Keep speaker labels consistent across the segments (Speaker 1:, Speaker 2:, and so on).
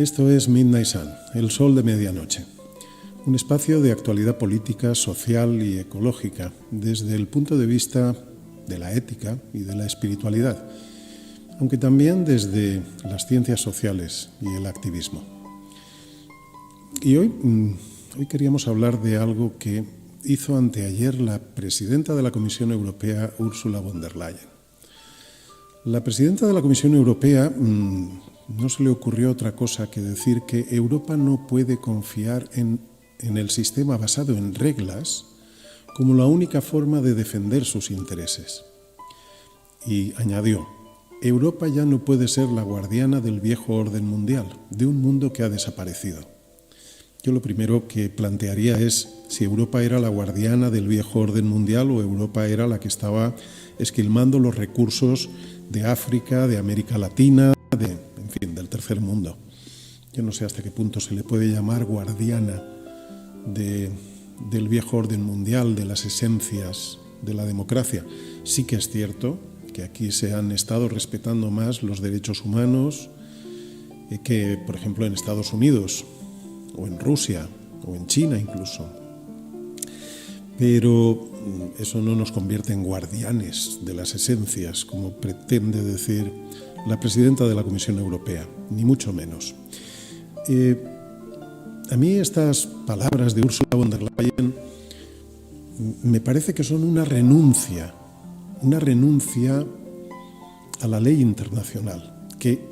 Speaker 1: Esto es Midnight Sun, el sol de medianoche, un espacio de actualidad política, social y ecológica desde el punto de vista de la ética y de la espiritualidad, aunque también desde las ciencias sociales y el activismo. Y hoy queríamos hablar de algo que hizo anteayer la presidenta de la Comisión Europea, Ursula von der Leyen. La presidenta de la Comisión Europea no se le ocurrió otra cosa que decir que Europa no puede confiar en el sistema basado en reglas como la única forma de defender sus intereses. Y añadió, Europa ya no puede ser la guardiana del viejo orden mundial, de un mundo que ha desaparecido. Yo lo primero que plantearía es si Europa era la guardiana del viejo orden mundial o Europa era la que estaba esquilmando los recursos de África, de América Latina, del tercer mundo. Yo no sé hasta qué punto se le puede llamar guardiana del viejo orden mundial, de las esencias de la democracia. Sí que es cierto que aquí se han estado respetando más los derechos humanos que, por ejemplo, en Estados Unidos, o en Rusia, o en China incluso. Pero eso no nos convierte en guardianes de las esencias, como pretende decir la presidenta de la Comisión Europea, ni mucho menos. A mí estas palabras de Ursula von der Leyen me parece que son una renuncia a la ley internacional, que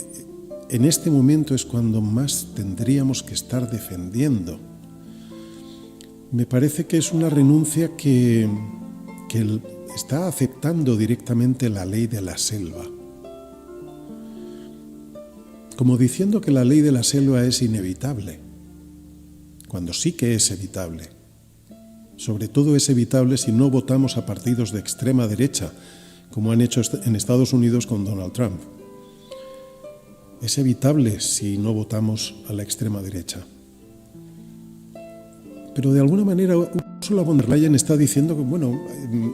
Speaker 1: en este momento es cuando más tendríamos que estar defendiendo. Me parece que es una renuncia que está aceptando directamente la ley de la selva, como diciendo que la ley de la selva es inevitable, cuando sí que es evitable. Sobre todo es evitable si no votamos a partidos de extrema derecha, como han hecho en Estados Unidos con Donald Trump. Es evitable si no votamos a la extrema derecha. Pero de alguna manera Ursula von der Leyen está diciendo que, bueno,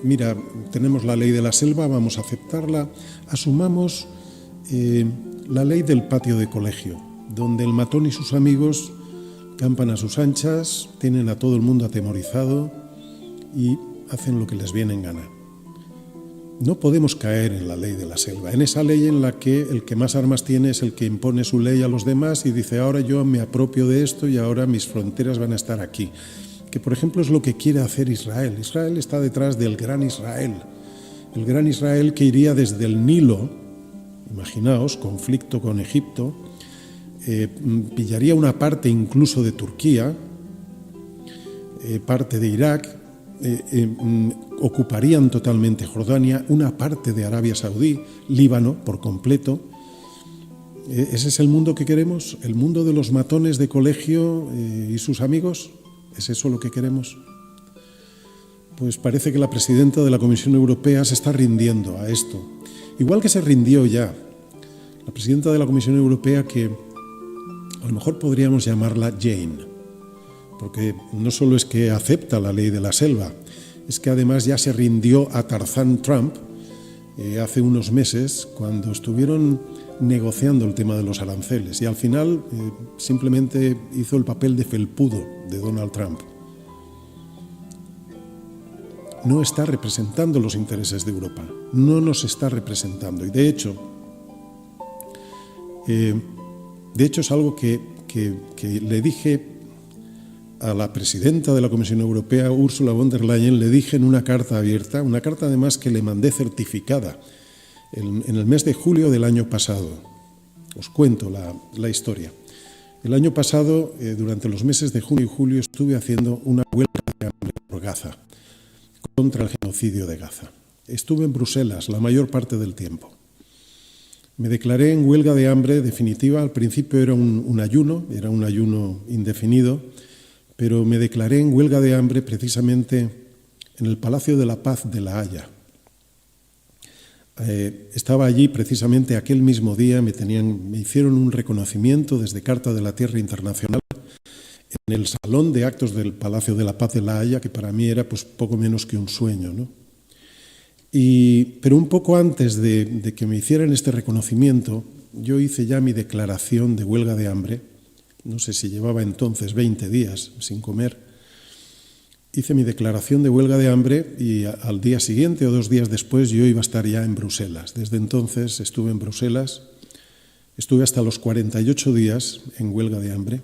Speaker 1: mira, tenemos la ley de la selva, vamos a aceptarla, asumamos la ley del patio de colegio, donde el matón y sus amigos campan a sus anchas, tienen a todo el mundo atemorizado y hacen lo que les viene en gana. No podemos caer en la ley de la selva, en esa ley en la que el que más armas tiene es el que impone su ley a los demás y dice ahora yo me apropio de esto y ahora mis fronteras van a estar aquí. Que por ejemplo es lo que quiere hacer Israel. Israel está detrás del gran Israel. El gran Israel que iría desde el Nilo, imaginaos, conflicto con Egipto, pillaría una parte incluso de Turquía, parte de Irak, ocuparían totalmente Jordania, una parte de Arabia Saudí, Líbano por completo. ¿Ese es el mundo que queremos? ¿El mundo de los matones de colegio y sus amigos? ¿Es eso lo que queremos? Pues parece que la presidenta de la Comisión Europea se está rindiendo a esto. Igual que se rindió ya la presidenta de la Comisión Europea, que a lo mejor podríamos llamarla Jane, porque no solo es que acepta la ley de la selva, es que además ya se rindió a Tarzán Trump hace unos meses cuando estuvieron negociando el tema de los aranceles y al final simplemente hizo el papel de felpudo de Donald Trump. No está representando los intereses de Europa, no nos está representando y de hecho es algo que le dije a la presidenta de la Comisión Europea, Ursula von der Leyen, le dije en una carta abierta, una carta además que le mandé certificada en el mes de julio del año pasado. Os cuento la historia. El año pasado, durante los meses de junio y julio, estuve haciendo una huelga de hambre por Gaza, contra el genocidio de Gaza. Estuve en Bruselas la mayor parte del tiempo. Me declaré en huelga de hambre definitiva. Al principio era un ayuno indefinido, pero me declaré en huelga de hambre precisamente en el Palacio de la Paz de La Haya. Estaba allí precisamente aquel mismo día, me hicieron un reconocimiento desde Carta de la Tierra Internacional en el Salón de Actos del Palacio de la Paz de La Haya, que para mí era pues poco menos que un sueño, ¿no? Pero un poco antes de que me hicieran este reconocimiento, yo hice ya mi declaración de huelga de hambre no sé si llevaba entonces 20 días sin comer, hice mi declaración de huelga de hambre y al día siguiente o 2 días después yo iba a estar ya en Bruselas. Desde entonces estuve en Bruselas, estuve hasta los 48 días en huelga de hambre.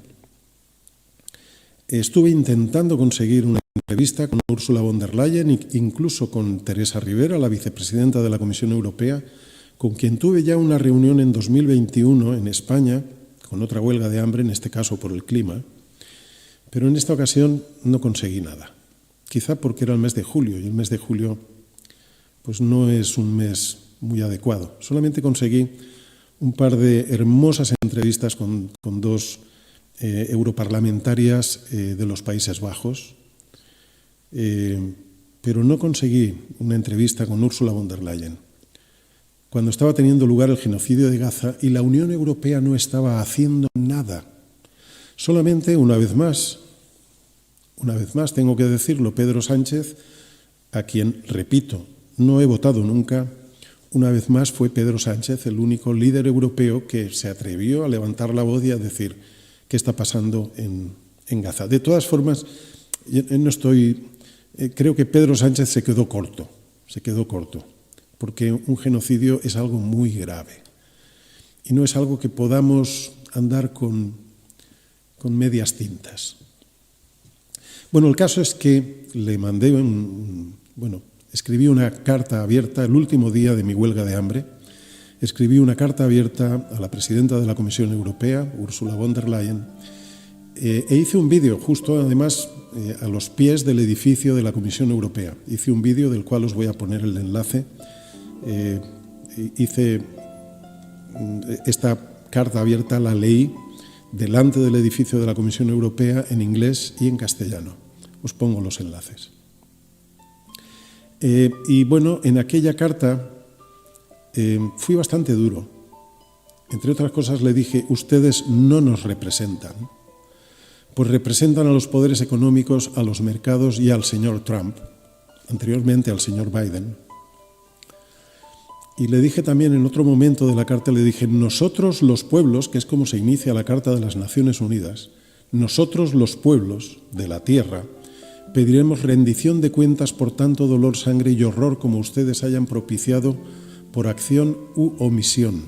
Speaker 1: Estuve intentando conseguir una entrevista con Ursula von der Leyen e incluso con Teresa Rivera, la vicepresidenta de la Comisión Europea, con quien tuve ya una reunión en 2021 en España, con otra huelga de hambre, en este caso por el clima, pero en esta ocasión no conseguí nada. Quizá porque era el mes de julio, y el mes de julio pues no es un mes muy adecuado. Solamente conseguí un par de hermosas entrevistas con 2 europarlamentarias de los Países Bajos, pero no conseguí una entrevista con Ursula von der Leyen. Cuando estaba teniendo lugar el genocidio de Gaza y la Unión Europea no estaba haciendo nada. Solamente, una vez más tengo que decirlo, Pedro Sánchez, a quien, repito, no he votado nunca, una vez más fue Pedro Sánchez el único líder europeo que se atrevió a levantar la voz y a decir qué está pasando en Gaza. De todas formas, creo que Pedro Sánchez se quedó corto, porque un genocidio es algo muy grave y no es algo que podamos andar con medias tintas. Bueno, el caso es que le mandé escribí una carta abierta el último día de mi huelga de hambre. Escribí una carta abierta a la presidenta de la Comisión Europea, Ursula von der Leyen, e hice un vídeo justo, además, a los pies del edificio de la Comisión Europea. Hice un vídeo del cual os voy a poner el enlace. Hice esta carta abierta, la leí delante del edificio de la Comisión Europea en inglés y en castellano. Os pongo los enlaces. Y bueno, en aquella carta fui bastante duro. Entre otras cosas le dije, ustedes no nos representan, pues representan a los poderes económicos, a los mercados y al señor Trump, anteriormente al señor Biden. Y le dije también en otro momento de la carta, le dije, nosotros los pueblos, que es como se inicia la Carta de las Naciones Unidas, nosotros los pueblos de la tierra, pediremos rendición de cuentas por tanto dolor, sangre y horror como ustedes hayan propiciado por acción u omisión.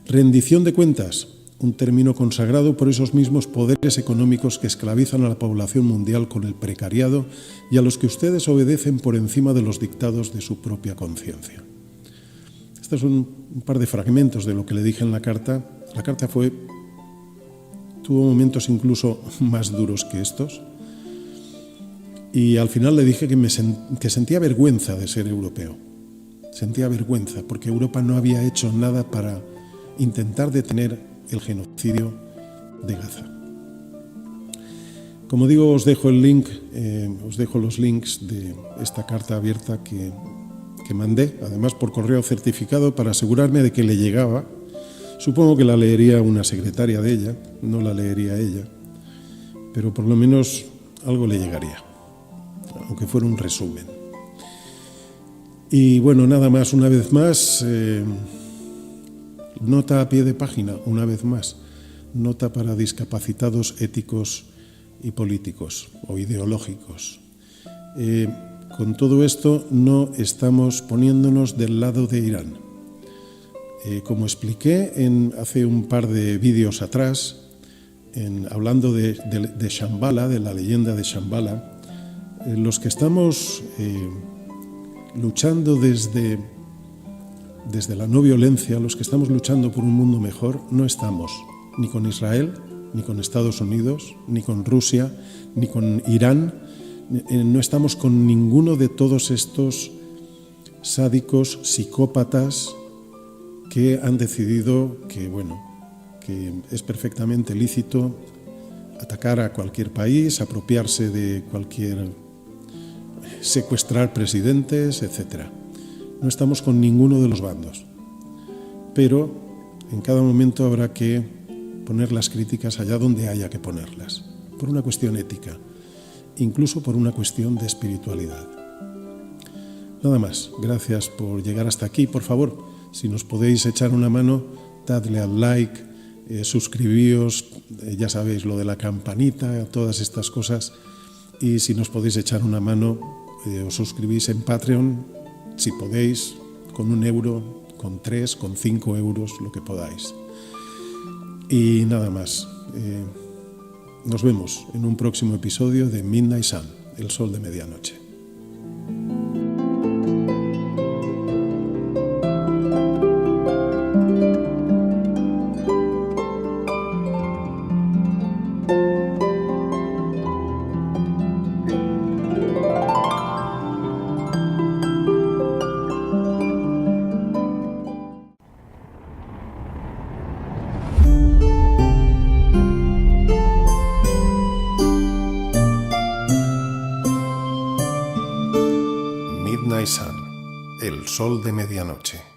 Speaker 1: Rendición de cuentas, un término consagrado por esos mismos poderes económicos que esclavizan a la población mundial con el precariado y a los que ustedes obedecen por encima de los dictados de su propia conciencia. Estos son un par de fragmentos de lo que le dije en la carta. La carta tuvo momentos incluso más duros que estos. Y al final le dije que sentía vergüenza de ser europeo. Sentía vergüenza porque Europa no había hecho nada para intentar detener el genocidio de Gaza. Como digo, os dejo el link, os dejo los links de esta carta abierta que mandé, además por correo certificado, para asegurarme de que le llegaba. Supongo que la leería una secretaria de ella, no la leería ella, pero por lo menos algo le llegaría, aunque fuera un resumen. Y bueno, nada más, una vez más, nota a pie de página, una vez más, nota para discapacitados éticos y políticos o ideológicos. Con todo esto no estamos poniéndonos del lado de Irán. Como expliqué hace un par de vídeos atrás, hablando de Shambhala, de la leyenda de Shambhala, los que estamos luchando desde la no violencia, los que estamos luchando por un mundo mejor, no estamos ni con Israel, ni con Estados Unidos, ni con Rusia, ni con Irán. No estamos con ninguno de todos estos sádicos, psicópatas que han decidido que es perfectamente lícito atacar a cualquier país, apropiarse de secuestrar presidentes, etc. No estamos con ninguno de los bandos, pero en cada momento habrá que poner las críticas allá donde haya que ponerlas, por una cuestión ética, incluso por una cuestión de espiritualidad. Nada más, gracias por llegar hasta aquí. Por favor, si nos podéis echar una mano, dadle al like, suscribíos, ya sabéis, lo de la campanita, todas estas cosas. Y si nos podéis echar una mano, os suscribís en Patreon, si podéis, con 1 euro, con 3, con 5 euros, lo que podáis. Y nada más. Nos vemos en un próximo episodio de Midnight Sun, el sol de medianoche. Midnight Sun, el sol de medianoche.